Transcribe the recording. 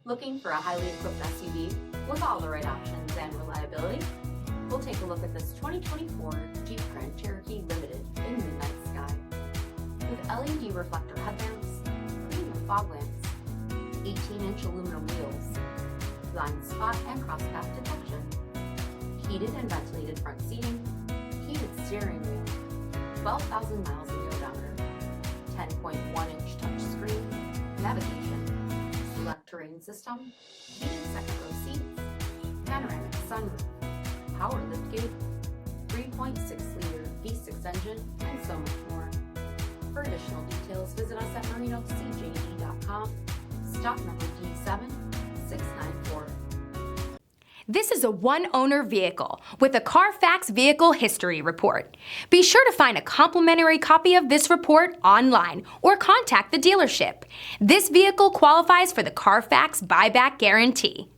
Looking for a highly equipped SUV with all the right options and reliability? We'll take a look at this 2024 Jeep Grand Cherokee Limited in Midnight Sky. With LED reflector headlamps, premium fog lamps, 18-inch aluminum wheels, blind spot and cross path detection, heated and ventilated front seating, heated steering wheel, 12,000 miles in the odometer, 10.1-inch touchscreen, navigation, select terrain system, heated second row seats, panoramic sunroof, power liftgate, 3.6-liter V6 engine, and so much more. For additional details, visit us at marinocjd.com, stock number D7694. This is a one-owner vehicle with a CARFAX Vehicle History Report. Be sure to find a complimentary copy of this report online or contact the dealership. This vehicle qualifies for the CARFAX Buyback Guarantee.